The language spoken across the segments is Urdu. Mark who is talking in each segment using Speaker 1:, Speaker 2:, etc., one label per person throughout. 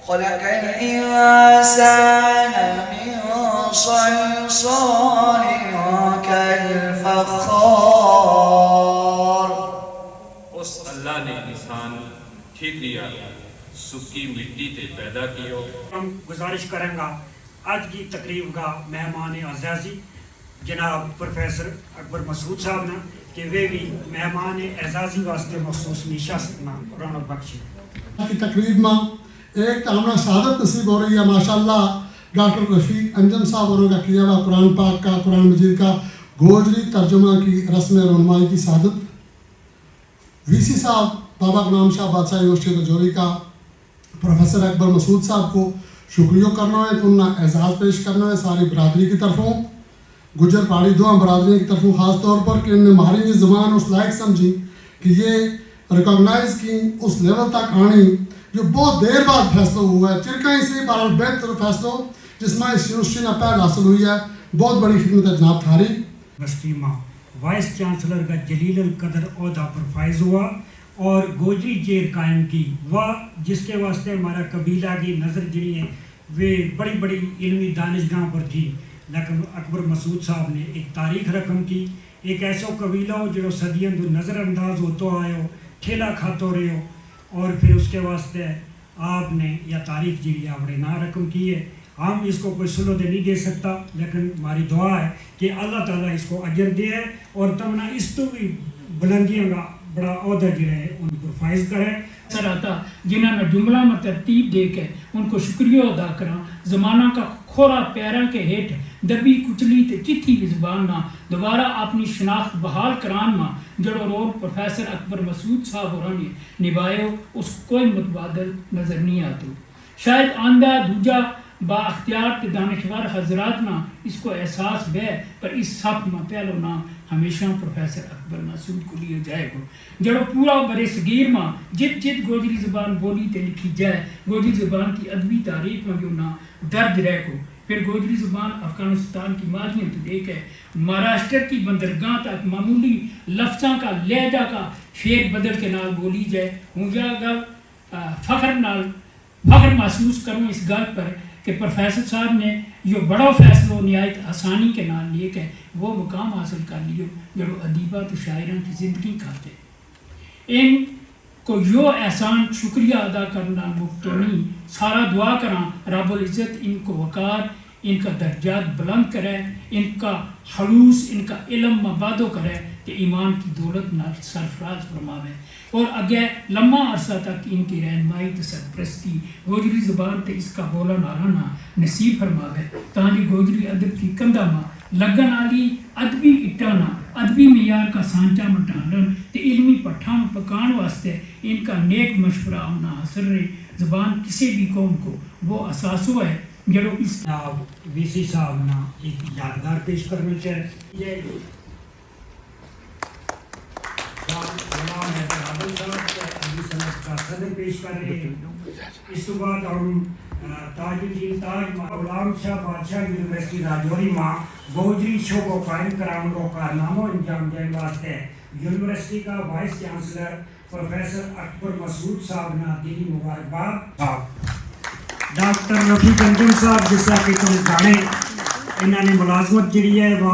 Speaker 1: خلق الإنسان من صلصال كالفخار.
Speaker 2: اس اللہ نے انسان ٹھیکریا سکی مٹی تے پیدا کیو.
Speaker 3: ہم گزارش کریں گا آج کی تقریب کا مہمان اعزازی جناب پروفیسر اکبر مسعود صاحب نے کہ وہ بھی مہمان اعزازی واسطے مخصوص نشست میں رونق بخشی.
Speaker 4: کی تقریب میں ایک ہمیں شہادت نصیب ہو رہی ہے ماشاءاللہ. ڈاکٹر رفیق انجم صاحب اور کا کیا ہوا قرآن پاک کا قرآن مجید کا گوجری ترجمہ کی رسم رونمائی کی شہادت. وی سی صاحب بابا غلام شاہ بادشاہ یونیورسٹی رجوری کا پروفیسر اکبر مسعود صاحب کو شکریہ کرنا ہے تو انہیں اعزاز پیش کرنا ہے ساری برادری کی طرفوں گجر پہاڑی دعا برادری کی طرفوں خاص طور پر کہ انہیں ہماری یہ زبان اس لائق سمجھی کہ یہ ریکاگنائز کی اس لیول تک آنی جو بہت دیر بعد فیصلہ ہوا ہے. چرکائیں سے بہرحال بہتر فیصلہ جس میں اس یونیورسٹی نے پہل حاصل ہوئی ہے. بہت بڑی خدمت ہے جناب تھاری.
Speaker 3: یونیورسٹی میں وائس چانسلر کا جلیل القدر عہدہ پر فائز ہوا اور گوجری چیر قائم کی وہ جس کے واسطے ہمارا قبیلہ کی نظر جڑی ہے وہ بڑی بڑی علمی دانشگاہ پر تھی. لیکن اکبر مسعود صاحب نے ایک تاریخ رقم کی. ایک ایسا قبیلہ ہو جو صدیوں تو نظر انداز ہوتا آئے ہو ٹھیلا کھاتے رہے ہو اور پھر اس کے واسطے آپ نے یا تاریخ جڑی آپ نے نا رقم کی ہے. ہم اس کو کوئی سلو دے نہیں دے سکتا لیکن ہماری دعا ہے کہ اللہ تعالیٰ اس کو اجر دے اور تمنا اس تو بھی بلندیاں کا بڑا عہدہ جڑا ہے ان کو فائز کرے.
Speaker 5: سراتا جنہوں نے جملہ میں ترتیب دے کے ان کو شکریہ ادا کرا. زمانہ کا کھورا پیروں کے ہیٹ دبی کچلی تے چتھی بھی زبان نہ دوبارہ اپنی شناخت بحال کران ماں جڑو رول پروفیسر اکبر مسعود صاحب اور نے نبھائے اس کوئی متبادل نظر نہیں آتے. شاید آندہ دوجا با اختیار تے دانشور حضرات نہ اس کو احساس بے پر اس سب میں پہلو نہ ہمیشہ پروفیسر اکبر مسعود کو لیا جائے گا جڑو پورا برے صغیر میں جت گوجری زبان بولی تے لکھی جائے گوجری زبان کی ادبی تاریخ میں جو نہ درج رہے گو. پھر گوجری زبان افغانستان کی ماضیوں تو دیکھ ہے مہاراشٹر کی بندرگاہ تک معمولی لفظوں کا لہجہ کا شیر بدل کے نال بولی جائے. ہوں جا گل فخر محسوس کروں اس گل پر کہ پروفیسر صاحب نے یہ بڑا فیصلہ نہایت آسانی کے نال لے کے وہ مقام حاصل کر لیو جو ادیبہ تو شاعران کی زندگی کھاتے. ان کو یہ احسان شکریہ ادا کرنا ممکن سارا دعا کرنا رب العزت ان کو وقار ان کا درجات بلند کرے ان کا خلوص ان کا علم مبادو کرے کہ ایمان کی دولت نہ سرفراز فرماوے اور اگے لمبا عرصہ تک ان کی رہنمائی تے سرپرستی گوجری زبان تے اس کا بولن آنا نصیب فرماوے تاکہ گوجری ادب کی کندھا ماں لگن والی ادبی اٹانا ادبی معیار کا سانچہ مٹانن تے علمی پٹھان پکان واسطے ان کا نیک مشورہ ہونا حاصل رہے. زبان کسی بھی قوم کو وہ اساسو ہے جڑو اس
Speaker 3: وی سی صاحب نے ایک یادگار پیش کرنا چاہے پیش کر رہے ہیں. اس کے بعد ہم تاج الدین تاج غلام شاہ بادشاہ یونیورسٹی راجوری ماں گوجری شو کو قائم کرانے کو کارناموں انجام دینے واسطے یونیورسٹی کا وائس چانسلر پروفیسر اکبر مسعود صاحب نے دلی مبارکباد. ڈاکٹر رفیق انجم صاحب جس طرح کہ تم جانے انہوں نے ملازمت جڑی ہے وہ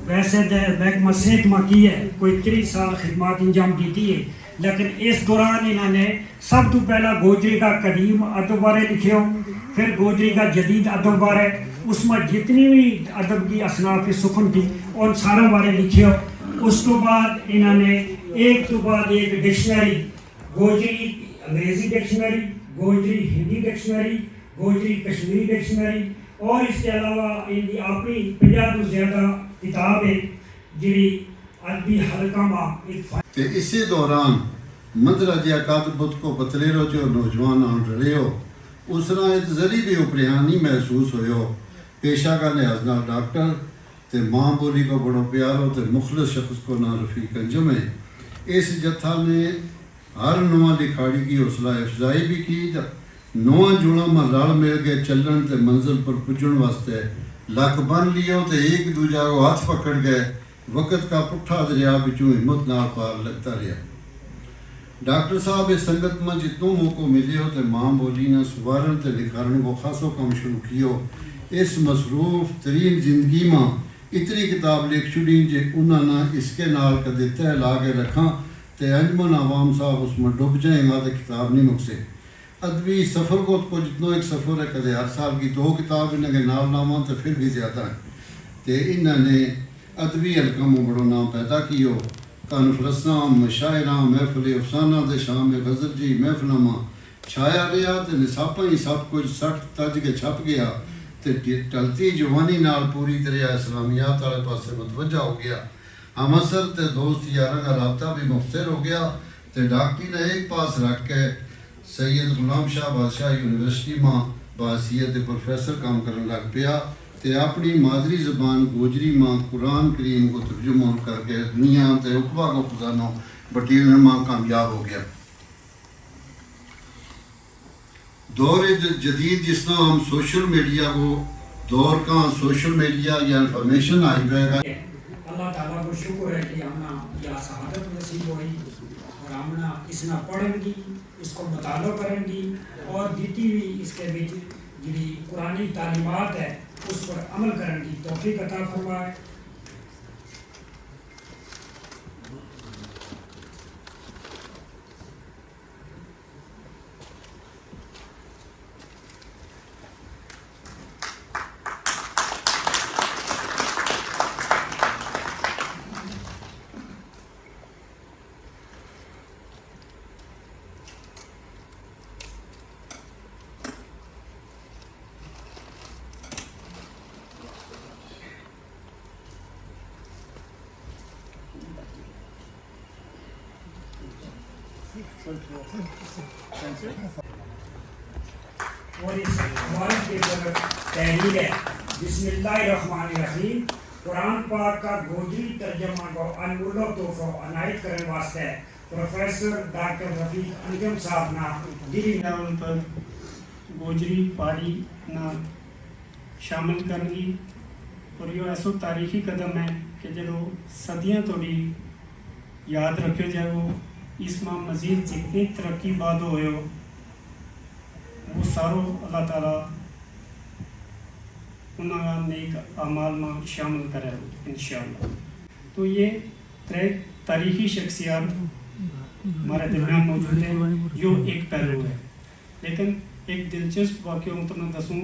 Speaker 3: ویسے محکمہ صحت میں کی ہے کوئی 30 سال خدمات انجام دیتی ہے لیکن اس دوران انہوں نے سب تو پہلا گوجری کا قدیم ادب بارے لکھے ہو پھر گوجری کا جدید ادب بارے اس میں جتنی بھی ادب کی اصناف سخن تھی ان سارا بارے لکھے ہو. اس کو بعد انہوں نے ایک تو بعد ایک ڈکشنری گوجری انگریزی dictionary Gojri Hindi dictionary Gojri Kashmiri dictionary اور اس کے علاوہ ان کی اپنی 50 تو زیادہ کتاب ہے جی ادبی حلقہ میں ایک
Speaker 6: اسی دوران مندرجہ کاتبت کو بتلیرو جو نوجوان آن رہے ہو اس طرح ایک ذری بھی اپریانی محسوس ہوئے ہو پیشہ کا لحاظ نہ ڈاکٹر تے ماں بولی کو بڑو پیارو تے مخلص شخص کو نہ رفیق انجم ہے. اس جتھا نے ہر نواں لکھاڑی کی حوصلہ افزائی بھی کی نواں جوڑا میں رل مل کے چلن تے منزل پر پجن واسطے لک بن لیو تے ایک دوجہ کو ہاتھ پکڑ گئے وقت کا پٹھا دریا بچوں ہمت نال پار لگتا رہا. ڈاکٹر صاحب اس سنگت میں جتنوں موقع ملے ہو تو ماں بولی نہ سوارن تے لکھارن کو خاصو کم شروع کیو اس مصروف ترین زندگی میں اتنی کتاب لکھ چھڑی جے انہاں نے اس کے نال کدے تہ لا کے رکھاں تے انجمن عوام صاحب اس میں ڈب جائیں گا تو کتاب نہیں مکسے ادبی سفر کو جتنو ایک سفر ہے کدے ہر سال کی 2 کتاب انہیں کے نام لاواں تو پھر بھی زیادہ ہے تے انہوں نے ادبی حلقہ میں بڑو نام پیدا کیو کانفرنساں مشاعراں محفل افسانہ دے شام غزل جی محفلاں ماں چھایا رہا تے نصاباں ہی سب کچھ سٹ تج کے چھپ گیا تے ٹلتی جوانی نال پوری طرح اسلامیات والے پاسے متوجہ ہو گیا ہم اثر تے دوست یاراں کا رابطہ بھی مختصر ہو گیا تے ڈاکٹری نے ایک پاس رکھ کے سید غلام شاہ بادشاہ یونیورسٹی میں بحیثیت پروفیسر کام کرنے لگ پیا تے اپنی مادری زبان گوجری میں قرآن کریم کو ترجمہ کر کے دنیا تے اقبا کو خزانوں بٹیلنے میں کامیاب ہو گیا دور جدید جس طرح ہم سوشل میڈیا کو دور کا سوشل میڈیا یا انفارمیشن آئی ہوئے گا
Speaker 3: اللہ تعالیٰ کو شکر ہے کہ ہمنا یا شہادت نصیب ہوئی اور ہمنا اس نہ پڑھن گی اس کو مطالعہ کرن گی اور دیتی ہوئی اس کے بیچ جی قرآنی تعلیمات ہے اس پر عمل کرن کی توفیق عطا فرمائے اور اس مبارک کے اندر تحریر ہے بسم اللہ الرحمن الرحیم قرآن پاک کا گوجری ترجمہ کو انمولہ تحفہ عنایت کرنے واسطے پروفیسر ڈاکٹر رفیق انجم صاحب نا دلی
Speaker 1: لیول پر گوجری پاڑی نا شامل کرنی اور یہ ایسا تاریخی قدم ہے کہ جو صدیاں توڑی یاد رکھے جائے وہ اس میں مزید جتنی ترقی بعد ہوئے ہو وہ ساروں اللہ تعالیٰ انہاں نیک اعمال میں شامل کرے انشاءاللہ تو یہ تاریخی شخصیات ہمارے درمیان موجود ہیں جو ایک پہلو ہے لیکن ایک دلچسپ واقعہ ہوں تمہیں دسوں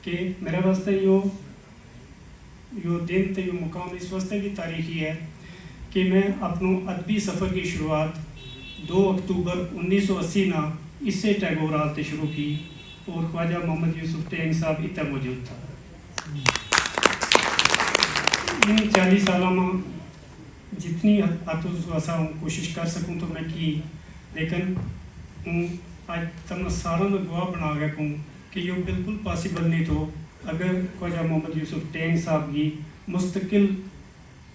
Speaker 1: کہ میرے واسطے یہ دن تے یہ مقام اس واسطے بھی تاریخی ہے کہ میں اپنوں ادبی سفر کی شروعات 2 اکتوبر 1980 نا اس سے ٹیگور آتے شروع کی اور خواجہ محمد یوسف ٹینگ صاحب اتنا موجود تھا ان 40 سالوں میں جتنی حد کوشش کر سکوں تو میں کی لیکن ہوں آج تم ساروں میں گواہ بنا گیا ہوں کہ یہ بالکل پاسبل نہیں تو اگر خواجہ محمد یوسف ٹینگ صاحب کی مستقل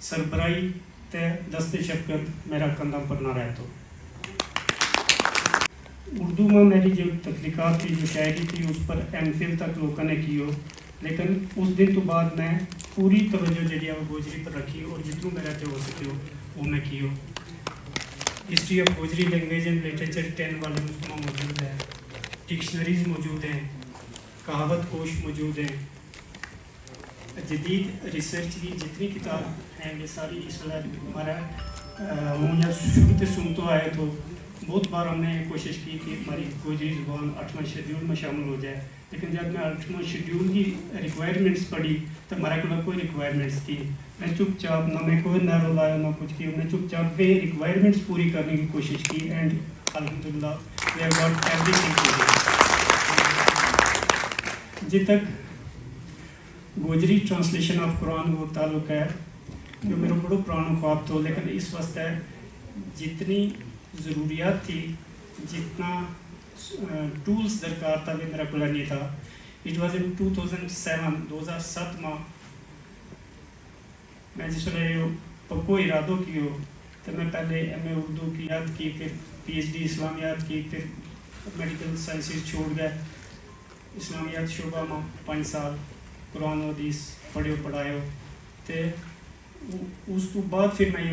Speaker 1: سربراہی تے دست شفقت میرا کندھا پر نہ رہے تو اردو میں میری جو تخلیقات تھی جو شاعری تھی اس پر ایم فل تک لوگوں نے کی ہو لیکن اس دن تو بعد میں پوری توجہ جڑی وہ گوجری پر رکھی اور جتنوں میرا جو ہو سکے ہو وہ میں کی ہو history of Gojri language and literature 10 والے میں موجود ہے ڈکشنریز موجود ہیں کہاوت کوش موجود ہیں جدید ریسرچ کی جتنی کتاب ہیں یہ ساری اس وقت ہمارا ہوں یا شروع سے سنتے آئے تو بہت بار ہم نے کوشش کی کہ ہماری گوجری زبان 8واں شیڈیول میں شامل ہو جائے لیکن جب میں 8واں شیڈیول کی ریکوائرمنٹس پڑھی تو ہمارے کو کوئی ریکوائرمنٹس تھی میں چپ چاپ نہ میں کوئی نعرہ لایا نہ کچھ کی میں چپ چاپ وہ ریکوائرمنٹس پوری کرنے کی کوشش کی اینڈ الحمدللہ we have got everything جی تک گوجری ٹرانسلیشن آف قرآن وہ تعلق ہے جو میرا بڑا پرانا خواب تھا لیکن اس واسطے جتنی ضروریات تھی جتنا ٹولز درکار تھا وہ میرا کھلا نہیں تھا اٹ واز ان 2007 میں جس وقت پکو ارادوں کی ہو تو میں پہلے ایم اے اردو کی یاد کی پھر پی ایچ ڈی اسلامیات کی پھر میڈیکل سائنسز چھوڑ گئے اسلامیات شعبہ میں 5 سال قرآن و حدیث پڑھے پڑھائے ہو تو اس تو بعد پھر میں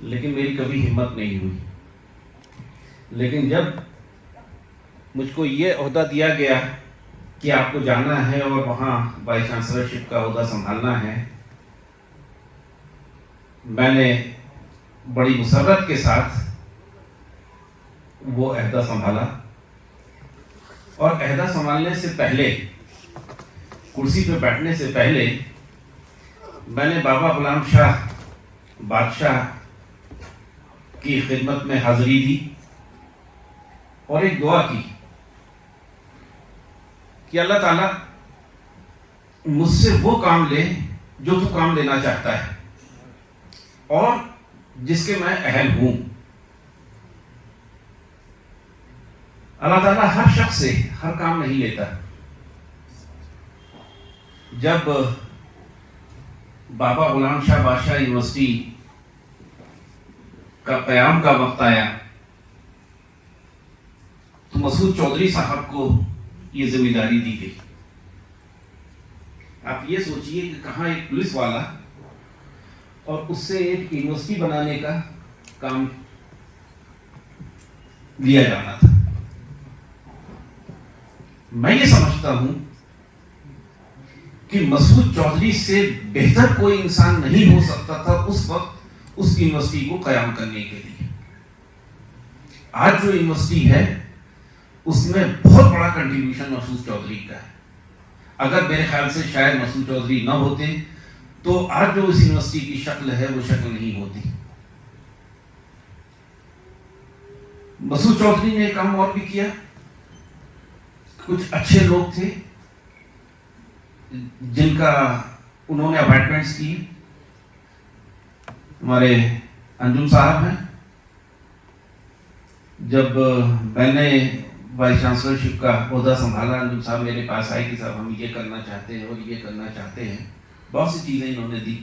Speaker 7: لیکن میری کبھی ہمت نہیں ہوئی. لیکن جب مجھ کو یہ عہدہ دیا گیا کہ آپ کو جانا ہے اور وہاں وائس چانسلرشپ کا عہدہ سنبھالنا ہے, میں نے بڑی مسرت کے ساتھ وہ عہدہ سنبھالا. اور عہدہ سنبھالنے سے پہلے, کرسی پہ بیٹھنے سے پہلے, میں نے بابا غلام شاہ بادشاہ کی خدمت میں حاضری دی اور ایک دعا کی کہ اللہ تعالیٰ مجھ سے وہ کام لے جو تو کام لینا چاہتا ہے اور جس کے میں اہل ہوں. اللہ تعالیٰ ہر شخص سے ہر کام نہیں لیتا. جب بابا غلام شاہ بادشاہ یونیورسٹی کا قیام کا وقت آیا تو مسعود چودھری صاحب کو یہ ذمہ داری دی گئی. آپ یہ سوچئے کہ کہاں ایک پولیس والا اور اس سے ایک یونیورسٹی بنانے کا کام لیا جانا تھا. میں یہ سمجھتا ہوں کہ مسعود چودھری سے بہتر کوئی انسان نہیں ہو سکتا تھا اس وقت اس یونیورسٹی کو قیام کرنے کے لیے. آج جو یونیورسٹی ہے اس میں بہت بڑا کنٹریبیوشن مسعود چودھری کا ہے. اگر میرے خیال سے شاید مسعود چودھری نہ ہوتے تو آج جو اس یونیورسٹی کی شکل ہے وہ شکل نہیں ہوتی. مسعود چودھری نے کام اور بھی کیا. کچھ اچھے لوگ تھے جن کا انہوں نے اپائنٹمنٹس کی. ہمارے انجم صاحب ہیں. جب میں نے وائس چانسلرشپ کا عہدہ سنبھالا, انجم صاحب میرے پاس آئے کہ صاحب ہم یہ کرنا چاہتے ہیں اور یہ کرنا چاہتے ہیں. بہت سی چیزیں انہوں نے دی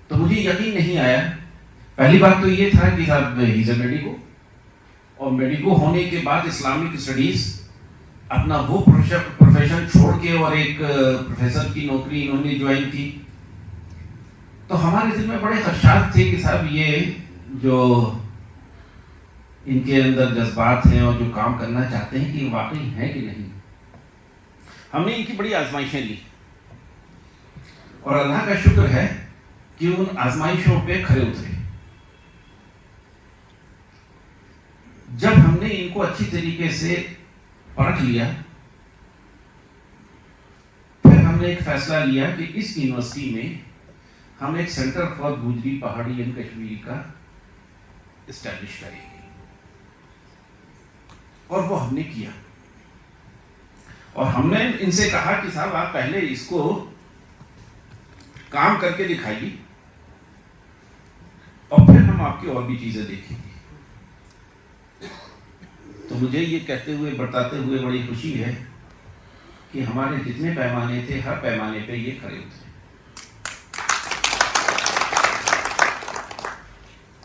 Speaker 7: تو مجھے یقین نہیں آیا. پہلی بات تو یہ تھا کہ صاحب ہی از اے میڈیکو, اور میڈیکو ہونے کے بعد اسلامک اسٹڈیز اپنا وہ پروفیشن چھوڑ کے اور ایک پروفیسر کی نوکری انہوں نے جوائن کی. تو ہمارے دل میں بڑے خدشات تھے کہ صاحب یہ جو ان کے اندر جذبات ہیں اور جو کام کرنا چاہتے ہیں کہ یہ واقعی ہے کہ نہیں. ہم نے ان کی بڑی آزمائشیں لی اور اللہ کا شکر ہے کہ ان آزمائشوں پہ کھرے اترے. جب ہم نے ان کو اچھی طریقے سے پرکھ لیا پھر ہم نے ایک فیصلہ لیا کہ اس یونیورسٹی میں ہم ایک سینٹر فار گوجری پہاڑی اینڈ کشمیری کا اسٹیبلش کریں گے. اور وہ ہم نے کیا. اور ہم نے ان سے کہا کہ صاحب آپ پہلے اس کو کام کر کے دکھائیے اور پھر ہم آپ کی اور بھی چیزیں دیکھیں گے. تو مجھے یہ کہتے ہوئے بتاتے ہوئے بڑی خوشی ہے کہ ہمارے جتنے پیمانے تھے ہر پیمانے پہ یہ کھڑے اترے.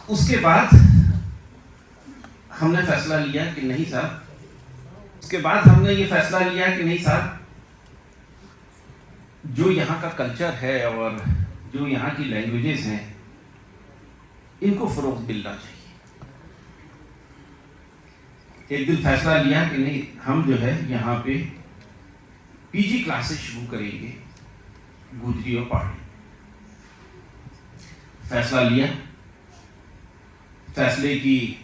Speaker 7: اس کے بعد ہم نے فیصلہ لیا کہ نہیں صاحب, اس کے بعد ہم نے یہ فیصلہ لیا کہ نہیں صاحب, جو یہاں کا کلچر ہے اور جو یہاں کی لینگویجز ہیں ان کو فروغ ملنا چاہیے. ایک دن فیصلہ لیا کہ نہیں, ہم جو ہے یہاں پہ پی جی کلاسز شروع کریں گے گوجری اور پہاڑی. فیصلہ لیا, فیصلے کی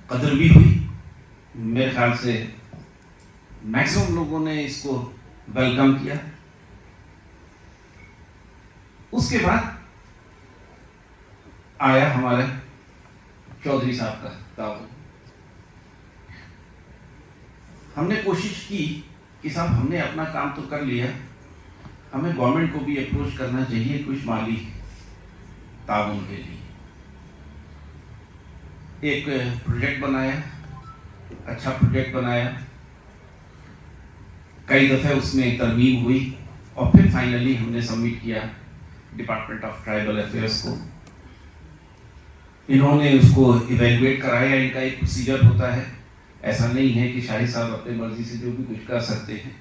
Speaker 7: قدر بھی ہوئی. میرے خیال سے میکسیمم لوگوں نے اس کو ویلکم کیا. اس کے بعد آیا ہمارے چودھری صاحب کا تعاون. ہم نے کوشش کی کہ صاحب ہم نے اپنا کام تو کر لیا, ہمیں گورنمنٹ کو بھی اپروچ کرنا چاہیے کچھ مالی تعاون کے لیے. ایک پروجیکٹ بنایا, اچھا پروجیکٹ بنایا, کئی دفعہ اس میں ترمیم ہوئی اور پھر فائنلی ہم نے سبمٹ کیا ڈپارٹمنٹ آف ٹرائبل افیئرس کو. انہوں نے اس کو ایویلویٹ کرایا. ان کا ایک پروسیجر ہوتا ہے, ایسا نہیں ہے کہ شاہد صاحب اپنے مرضی سے جو بھی کچھ کر سکتے ہیں.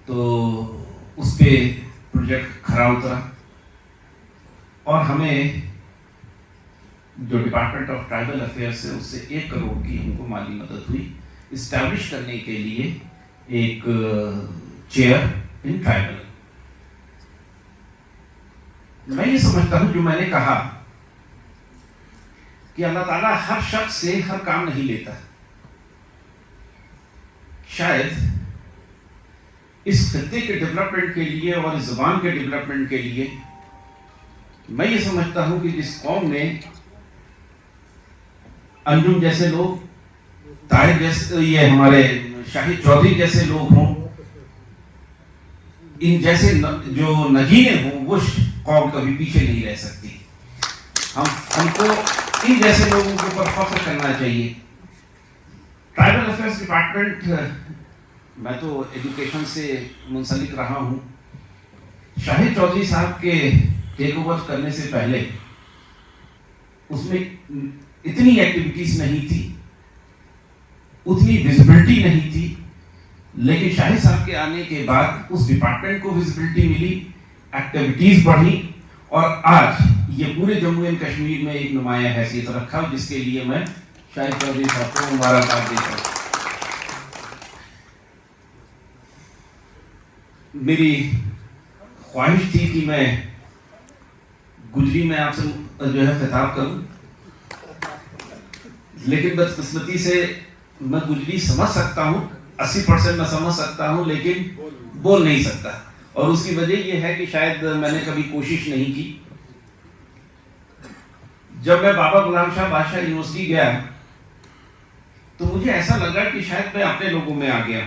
Speaker 7: تو اس پہ پروجیکٹ کھرا اترا اور ہمیں جو ڈپارٹمنٹ آف ٹرائبل افیئرس ہے اس سے 1 کروڑ کی ہم کو مالی مدد ہوئی اسٹیبلش کرنے کے لیے ایک چیئر ان ٹرائبل. میں یہ سمجھتا ہوں جو میں نے کہا کہ اللہ تعالیٰ ہر شخص سے ہر کام نہیں لیتا. شاید اس خطے کے ڈیولپمنٹ کے لیے اور اس زبان کے ڈیولپمنٹ کے لیے میں یہ سمجھتا ہوں کہ جس قوم میں انجم جیسے لوگ، طاہر جیسے، یہ ہمارے شاہد چودھری جیسے لوگ ہوں، ان جیسے جو نگینے ہوں، وہ قوم کبھی پیچھے نہیں رہ سکتی. ہم کو ان جیسے لوگوں کے اوپر فخر کرنا چاہیے. ٹرائبل افیئرس ڈپارٹمنٹ، میں تو ایجوکیشن سے منسلک رہا ہوں. شاہد چودھری صاحب کے ٹیک اوور کرنے سے پہلے اس میں اتنی ایکٹیویٹیز نہیں تھی، اتنی ویزیبلٹی نہیں تھی، لیکن شاہد صاحب کے آنے کے بعد اس ڈپارٹمنٹ کو ویزیبلٹی ملی، ایکٹیویٹیز بڑھی، اور آج یہ پورے جموں اینڈ کشمیر میں ایک نمایاں حیثیت رکھا، جس کے لیے میں شاہد چودھری صاحب کو مبارکباد دیتا ہوں. میری خواہش تھی کہ میں گجری میں آپ سے جو ہے خطاب کروں، لیکن بدقسمتی سے میں گجری سمجھ سکتا ہوں، 80% میں سمجھ سکتا ہوں، لیکن بول نہیں سکتا. اور اس کی وجہ یہ ہے کہ شاید میں نے کبھی کوشش نہیں کی. جب میں بابا غلام شاہ بادشاہ یونیورسٹی گیا تو مجھے ایسا لگا کہ شاید میں اپنے لوگوں میں آ گیا.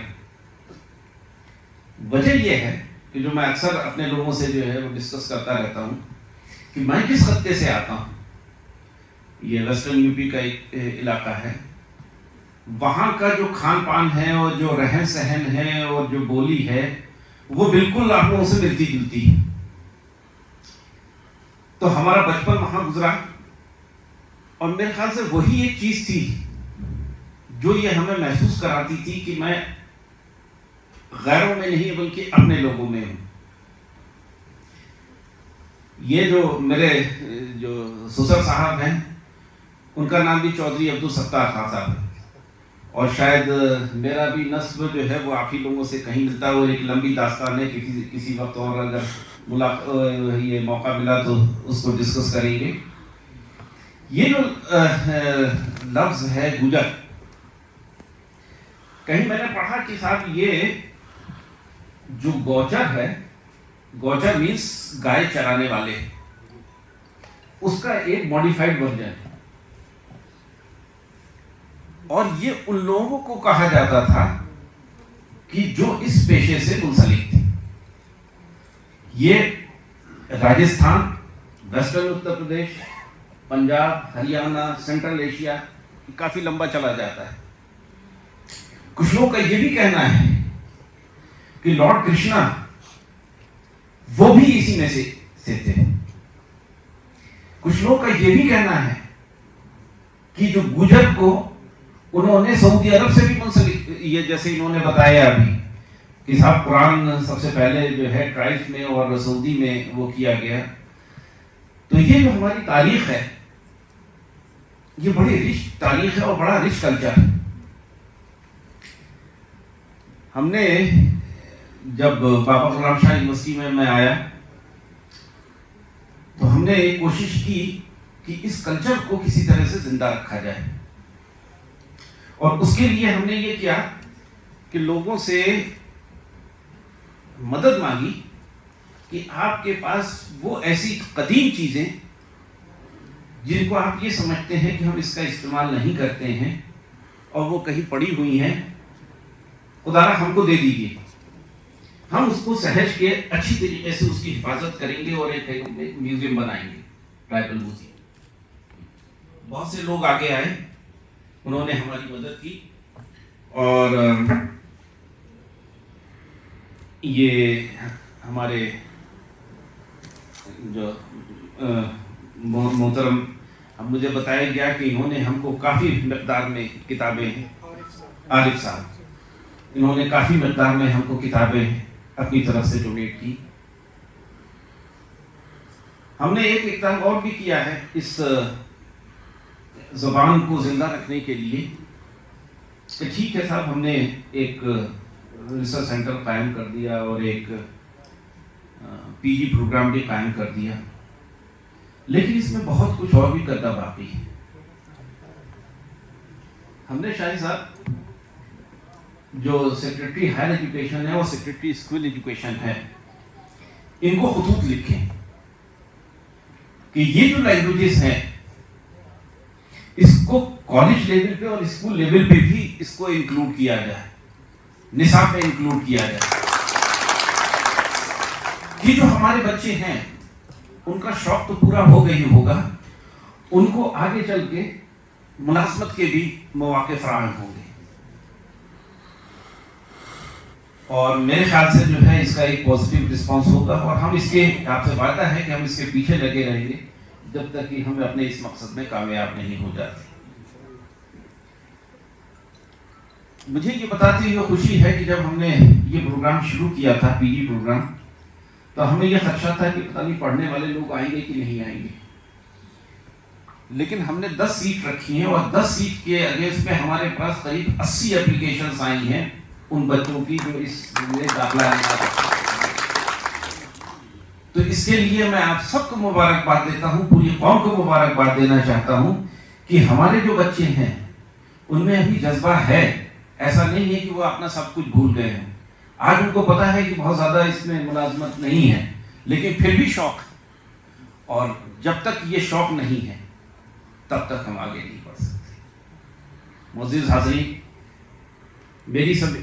Speaker 7: وجہ یہ ہے کہ جو میں اکثر اپنے لوگوں سے جو ہے وہ ڈسکس کرتا رہتا ہوں کہ میں کس خطے سے آتا ہوں. یہ ویسٹرن یو پی کا ایک علاقہ ہے. وہاں کا جو کھان پان ہے اور جو رہن سہن ہے اور جو بولی ہے وہ بالکل آپ لوگوں سے ملتی جلتی ہے. تو ہمارا بچپن وہاں گزرا، اور میرے خیال سے وہی ایک چیز تھی جو یہ ہمیں محسوس کراتی تھی کہ میں غیروں میں نہیں بلکہ اپنے لوگوں میں ہوں. یہ جو میرے جو سسر صاحب ہیں ان کا نام بھی چودھری عبدالستار خان صاحب ہے، اور شاید میرا بھی نسب جو ہے وہ آپ ہی لوگوں سے کہیں ملتا ہے. وہ ایک لمبی داستان ہے، کسی وقت اور اگر یہ موقع ملا تو اس کو ڈسکس کریں گے. یہ جو لفظ ہے گجر، کہیں میں نے پڑھا کہ صاحب یہ جو گوچر ہے، گوچر مینس گائے چرانے والے، اس کا ایک ماڈیفائڈ ورژن ہے. اور یہ ان لوگوں کو کہا جاتا تھا کہ جو اس پیشے سے منسلک تھے. یہ Rajasthan, western Uttar Pradesh, Punjab, Haryana, central Asia, کافی لمبا چلا جاتا ہے. کچھ لوگوں کا یہ بھی کہنا ہے کہ لارڈ کرشنا وہ بھی اسی میں سے تھے. کچھ لوگوں کا یہ بھی کہنا ہے کہ جو گجر کو انہوں نے سعودی عرب سے بھی منسلک، یہ جیسے انہوں نے بتایا ابھی کہ صاحب قرآن سب سے پہلے جو ہے ٹرائبس میں اور سعودی میں وہ کیا گیا. تو یہ جو ہماری تاریخ ہے یہ بڑی رچ تاریخ ہے اور بڑا رچ کلچر ہے. ہم نے جب بابا غلام شاہ یونیورسٹی میں آیا تو ہم نے ایک کوشش کی کہ اس کلچر کو کسی طرح سے زندہ رکھا جائے. اور اس کے لیے ہم نے یہ کیا کہ لوگوں سے مدد مانگی کہ آپ کے پاس وہ ایسی قدیم چیزیں جن کو آپ یہ سمجھتے ہیں کہ ہم اس کا استعمال نہیں کرتے ہیں اور وہ کہیں پڑی ہوئی ہیں، خدا را ہم کو دے دیجیے. ہم اس کو سہج کے اچھی طریقے سے اس کی حفاظت کریں گے اور ایک میوزیم بنائیں گے، ٹرائبل میوزیم. بہت سے لوگ آگے آئے، انہوں نے ہماری مدد کی، اور یہ ہمارے جو محترم، اب مجھے بتایا گیا کہ انہوں نے ہم کو کافی مقدار میں کتابیں، عارف صاحب، انہوں نے کافی مقدار میں ہم کو کتابیں اپنی طرف سے ڈونیٹ کی. ہم نے ایک اقدام اور بھی کیا ہے اس زبان کو زندہ رکھنے کے لیے کہ ٹھیک ہے صاحب، ہم نے ایک ریسرچ سینٹر قائم کر دیا اور ایک پی جی پروگرام بھی قائم کر دیا، لیکن اس میں بہت کچھ اور بھی کرنا باقی ہے. ہم نے شاہد صاحب جو سیکرٹری ہائر ایجوکیشن ہے اور سیکرٹری اسکول ایجوکیشن ہے، ان کو خطوط لکھیں کہ یہ جو لینگویجز ہیں اس کو کالج لیول پہ اور اسکول لیول پہ بھی اس کو انکلوڈ کیا جائے، نصاب میں انکلوڈ کیا جائے. یہ جو ہمارے بچے ہیں ان کا شوق تو پورا ہو گئی ہوگا، ان کو آگے چل کے ملازمت کے بھی مواقع فراہم ہوں گے. اور میرے خیال سے جو ہے اس کا ایک پازیٹیو رسپانس ہوگا، اور ہم اس کے، آپ سے وعدہ ہے کہ ہم اس کے پیچھے لگے رہیں گے جب تک کہ ہم اپنے اس مقصد میں کامیاب نہیں ہو جاتے. مجھے یہ بتاتے ہوئے خوشی ہے کہ جب ہم نے یہ پروگرام شروع کیا تھا، پی جی پروگرام، تو ہمیں یہ خدشہ تھا کہ پتہ نہیں پڑھنے والے لوگ آئیں گے کہ نہیں آئیں گے، لیکن ہم نے 10 سیٹ رکھی ہیں اور 10 سیٹ کے اگینسٹ میں ہمارے پاس قریب 80 اپلیکیشنز آئی ہیں ان بچوں کی جو اس میں داخلہ لینا چاہتے ہیں. تو اس کے لیے میں آپ سب کو مبارکباد دیتا ہوں، پوری قوم کو مبارکباد دینا چاہتا ہوں کہ ہمارے جو بچے ہیں ان میں ابھی جذبہ ہے. ایسا نہیں ہے کہ وہ اپنا سب کچھ بھول گئے ہیں. آج ان کو پتا ہے کہ بہت زیادہ اس میں ملازمت نہیں ہے، لیکن پھر بھی شوق ہے، اور جب تک یہ شوق نہیں ہے تب تک ہم آگے نہیں بڑھ سکتے. معزز حاضرین، میری سب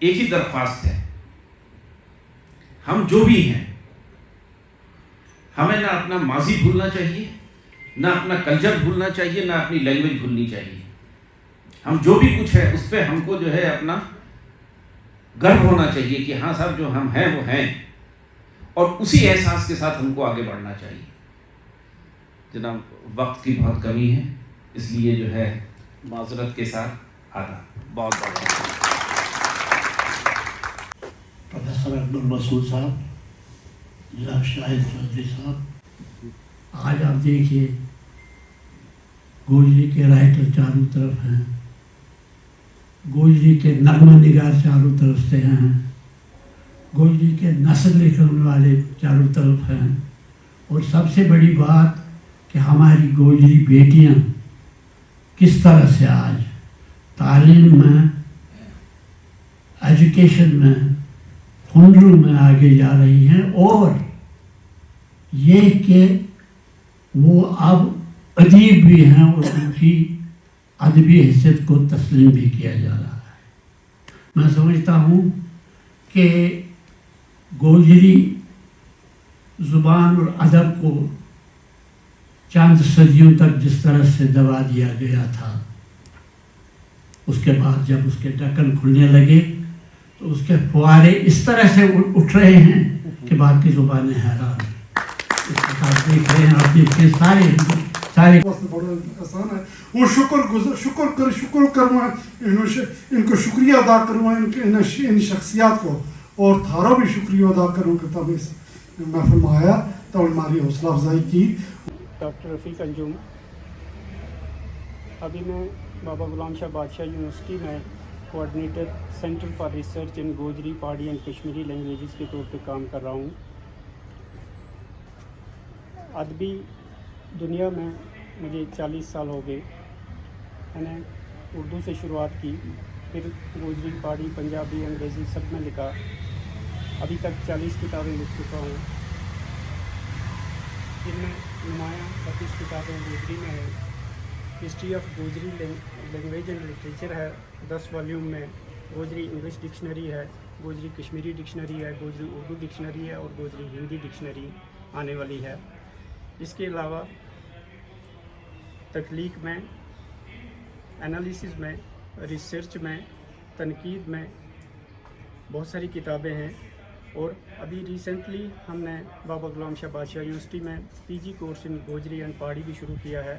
Speaker 7: ایک ہی درخواست ہے، ہم جو بھی ہیں ہمیں نہ اپنا ماضی بھولنا چاہیے، نہ اپنا کلچر بھولنا چاہیے، نہ اپنی لینگویج بھولنی چاہیے. ہم جو بھی کچھ ہے اس پہ ہم کو جو ہے اپنا گرو ہونا چاہیے کہ ہاں صاحب جو ہم ہیں وہ ہیں، اور اسی احساس کے ساتھ ہم کو آگے بڑھنا چاہیے. جناب وقت کی بہت کمی ہے، اس لیے جو ہے معذرت کے ساتھ بہت بہت
Speaker 8: پروفیسر عبدالمسعود صاحب، جناب شاہد چودھری صاحب، آج آپ دیکھیے گوجری کے رائٹر چاروں طرف ہیں، گوجری کے نغمہ نگار چاروں طرف سے ہیں، گوجری کے نثر لکھنے والے چاروں طرف ہیں، اور سب سے بڑی بات کہ ہماری گوجری بیٹیاں کس طرح سے آج تعلیم میں، ایجوکیشن میں، ہنروں میں آگے جا رہی ہیں، اور یہ کہ وہ اب ادیب بھی ہیں اور ان کی ادبی حیثیت کو تسلیم بھی کیا جا رہا ہے. میں سمجھتا ہوں کہ گوجری زبان اور ادب کو چند صدیوں تک جس طرح سے دبا دیا گیا تھا، اس کے بعد جب اس کے ڈھکن کھلنے لگے تو اس کے فوارے اس طرح سے اٹھ رہے ہیں کہ باقی زبانیں حیران ہیں. اس کے ساتھ دیکھ رہے ہیں آپ، دیکھیں سارے
Speaker 4: بڑا آسان ہے. وہ شکر کروں ان کو شکریہ ادا کروں ان شخصیات کو، اور تھارا بھی شکریہ ادا کروں کہ تب اس محفل میں آیا، تب ہماری حوصلہ افزائی کی.
Speaker 1: ڈاکٹر رفیق انجم، ابھی میں بابا غلام شاہ بادشاہ یونیورسٹی میں coordinator centre for research in Gojri پہاڑی اینڈ کشمیری لینگویجز کے طور پہ کام کر رہا ہوں. ادبی دنیا میں مجھے 40 سال ہو گئے. میں نے اردو سے شروعات کی، پھر گوجری، پہاڑی، پنجابی، انگریزی سب میں لکھا. ابھی تک 40 کتابیں لکھ چکا ہوں، جن میں نمایاں 32 کتابیں گوجری میں ہیں. History of Gojri language and literature ہے 10 والیوم میں. گوجری انگلش ڈکشنری ہے، گوجری کشمیری ڈکشنری ہے، گوجری اردو ڈکشنری ہے، اور گوجری ہندی ڈکشنری آنے والی ہے. اس کے علاوہ تخلیق میں، انالیسز میں، ریسرچ میں، تنقید میں بہت ساری کتابیں ہیں. اور ابھی ریسنٹلی ہم نے بابا غلام شاہ بادشاہ یونیورسٹی میں پی جی کورس ان گوجری اینڈ پہاڑی بھی شروع کیا ہے،